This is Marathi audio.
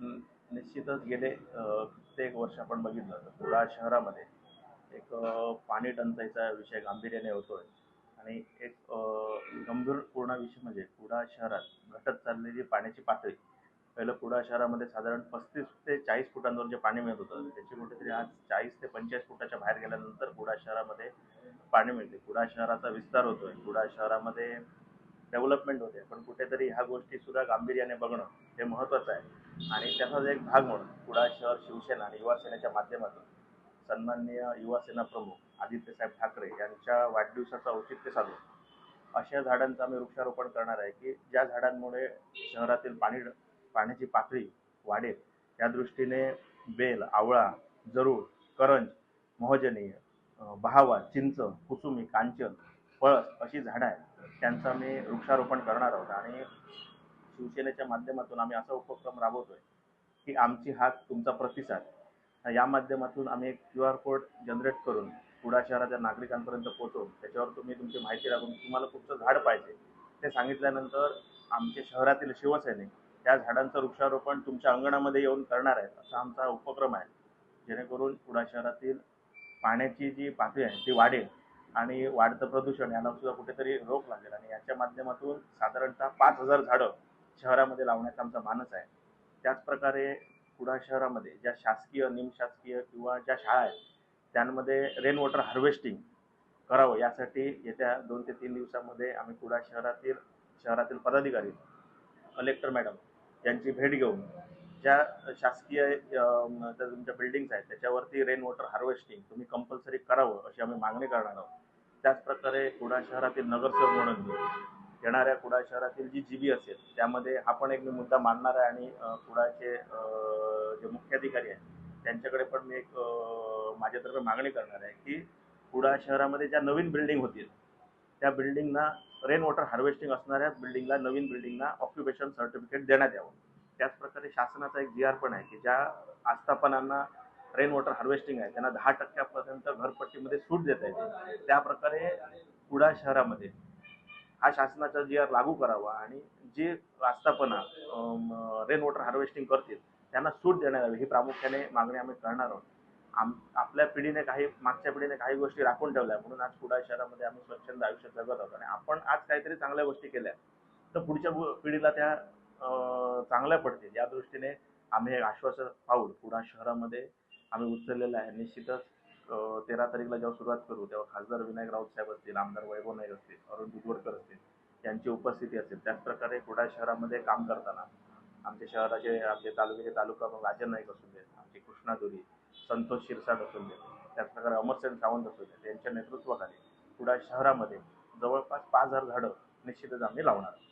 निश्चितच गेले कित्येक वर्ष आपण बघितलं तर कुडाळ शहरामध्ये एक पाणी टंचाईचा विषय गांभीर्याने होतोय आणि एक गंभीरपूर्ण विषय म्हणजे कुडाळ शहरात घटत चाललेली पाण्याची पातळी. पहिलं कुडाळ शहरामध्ये साधारण 35 ते 40 फुटांवर जे पाणी मिळत होतं त्याची कुठेतरी आज 40 ते 45 फुटाच्या बाहेर गेल्यानंतर कुडाळ शहरामध्ये पाणी मिळते. कुडाळ शहराचा विस्तार होतोय, कुडाळ शहरामध्ये डेव्हलपमेंट होते, पण कुठेतरी ह्या गोष्टी सुद्धा गांभीर्याने बघणं हे महत्त्वाचं आहे. आणि त्याचाच एक भाग म्हणून कुडाळ शहर शिवसेना आणि युवा सेनेच्या माध्यमातून सन्माननीय युवा सेना प्रमुख आदित्यसाहेब ठाकरे यांच्या वाढदिवसाचं औचित्य साधून अशा झाडांचं आम्ही वृक्षारोपण करणार आहे की ज्या झाडांमुळे शहरातील पाण्याची पातळी वाढेल. त्या दृष्टीने बेल, आवळा, जरूळ, करंज, मोहजनी, बहावा, चिंच, कुसुमी, कांचन, पळस अशी झाडं आहेत, त्यांचं आम्ही वृक्षारोपण करणार आहोत. आणि शिवसेनेच्या माध्यमातून आम्ही असा उपक्रम राबवतोय की आमची हाक तुमचा प्रतिसाद या माध्यमातून आम्ही एक QR कोड जनरेट करून कुडाळ शहराच्या नागरिकांपर्यंत पोहोचवून त्याच्यावर तुम्ही तुमची माहिती टाकून तुम्हाला कुठचं झाड पाहिजे ते सांगितल्यानंतर आमचे शहरातील शिवसैनिक त्या झाडांचं वृक्षारोपण तुमच्या अंगणामध्ये येऊन करणार आहेत. असा आमचा उपक्रम आहे, जेणेकरून कुडाळ शहरातील पाण्याची जी पातळी आहे ती वाढेल आणि वाढतं प्रदूषण याला सुद्धा कुठेतरी रोख लागेल. आणि याच्या माध्यमातून साधारणतः 5,000 झाडं शहरामध्ये लावण्याचा आमचा मानस आहे. त्याचप्रकारे कुडाळ शहरामध्ये ज्या शासकीय, निमशासकीय किंवा ज्या शाळा आहेत त्यांमध्ये रेन वॉटर हार्वेस्टिंग करावं यासाठी येत्या 2 ते 3 दिवसामध्ये आम्ही कुडाळ शहरातील पदाधिकारी, कलेक्टर मॅडम यांची भेट घेऊन ज्या शासकीय त्या तुमच्या बिल्डिंग्स आहेत त्याच्यावरती रेन वॉटर हार्वेस्टिंग तुम्ही कंपल्सरी करावं अशी आम्ही मागणी करणार आहोत. त्याचप्रकारे कुडाळ शहरातील नगरसेवक म्हणून मी येणाऱ्या कुडाळ शहरातील जी GB असेल त्यामध्ये हा पण एक मी मुद्दा मांडणार आहे. आणि कुडाळचे जे मुख्याधिकारी आहेत त्यांच्याकडे पण मी एक माझ्यातर्फे मागणी करणार आहे की कुडाळ शहरामध्ये ज्या नवीन बिल्डिंग होतील त्या बिल्डिंगना रेन वॉटर हार्वेस्टिंग असणाऱ्या बिल्डिंगला, नवीन बिल्डिंगना ऑक्युपेशन सर्टिफिकेट देण्यात यावं. त्याचप्रकारे शासनाचा एक GR पण आहे की ज्या आस्थापनांना रेन वॉटर हार्वेस्टिंग आहे त्यांना 10% घरपट्टीमध्ये सूट देता येते. त्याप्रकारे कुडाळ शहरामध्ये हा शासनाचा GR लागू करावा आणि जी आस्थापना रेन वॉटर हार्वेस्टिंग करतील त्यांना सूट देण्यात यावी ही प्रामुख्याने मागणी आम्ही करणार आहोत. आपल्या पिढीने मागच्या पिढीने काही गोष्टी राखून ठेवल्या म्हणून आज कुडाळ शहरामध्ये आम्ही स्वच्छंद आयुष्य जगत आहोत. आणि आपण आज काहीतरी चांगल्या गोष्टी केल्या तर पुढच्या पिढीला त्या चांगल्या पडतील या दृष्टीने आम्ही एक आश्वासन पाऊल कुडाळ शहरामध्ये आम्ही उचललेलं आहे. निश्चितच 13 तारीखला जेव्हा सुरुवात करू तेव्हा खासदार विनायक राऊत साहेब असतील, आमदार वैभव नाईक असतील, अरुण दुधवडकर असतील यांची उपस्थिती असेल. त्याचप्रकारे कुडाळ शहरामध्ये काम करताना आमचे तालुक्याचे तालुका राजन नाईक असू देत, आमचे कृष्णा दुरी, संतोष शिरसाट असू देत, त्याचप्रकारे अमरसेन सावंत असू देत, यांच्या नेतृत्वाखाली कुडाळ शहरामध्ये जवळपास 5,000 झाडं निश्चितच आम्ही लावणार आहोत.